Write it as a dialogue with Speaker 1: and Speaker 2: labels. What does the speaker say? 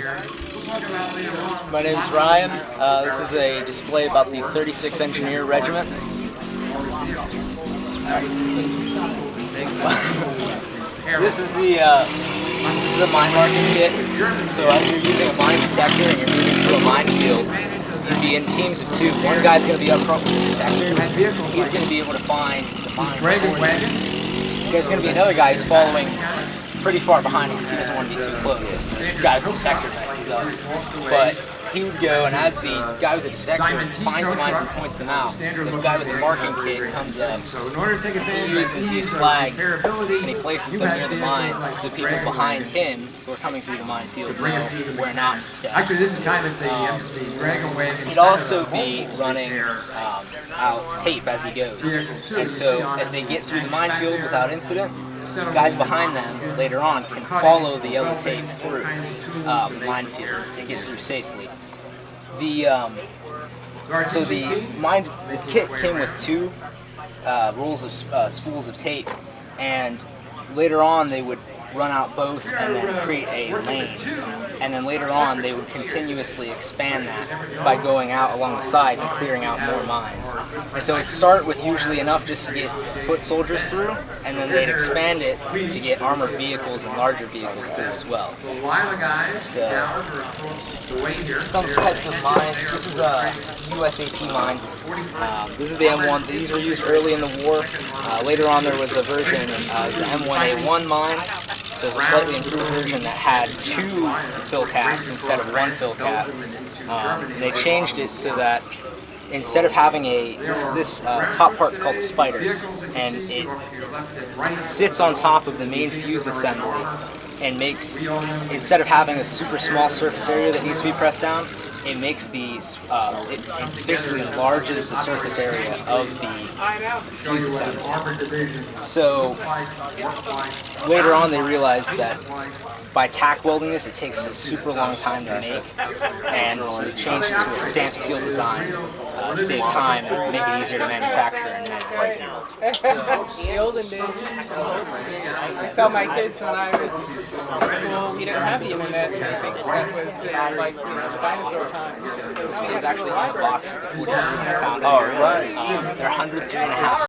Speaker 1: My name's Ryan. This is a display about the 36th Engineer Regiment. So this is a mine marking kit. So as you're using a mine detector and you're moving through a minefield, you'd be in teams of two. One guy's going to be up front with the detector. He's going to be able to find the mines. There's going to be another guy who's following pretty far behind him because he doesn't want to be too close if the guy with the detector messes up. But he would go, and as the guy with the detector finds the mines and points them out, the guy with the marking kit comes up, he uses these flags, and he places them near the mines so people behind him who are coming through the minefield know where not to step. He'd also be running out tape as he goes, and so if they get through the minefield without incident, guys behind them later on can follow the yellow tape through the minefield and get through safely. The kit came with two rolls of spools of tape, and later on they would run out both and then create a lane. And then later on they would continuously expand that by going out along the sides and clearing out more mines. And so it'd start with usually enough just to get foot soldiers through, and then they'd expand it to get armored vehicles and larger vehicles through as well. So, some types of mines. This is a USAT mine. This is the M1. These were used early in the war. Later on there was a version, it was the M1A1 mine. So it's a slightly improved version that had two fill caps instead of one fill cap. They changed it so that instead of having this top part's called the spider, and it sits on top of the main fuse assembly and makes, instead of having a super small surface area that needs to be pressed down, it makes these, it basically enlarges the surface area of the fuse assembly. So later on they realized that by tack welding this, it takes a super long time to make, and so they changed it to a stamped steel design to save time and make it easier to manufacture and manufacture.
Speaker 2: The olden days, I tell my kids when I was in school, we didn't have the internet. I think that was like dinosaur times.
Speaker 1: This one was actually in a box with the 43 when I found it. Oh, right. They're 103.5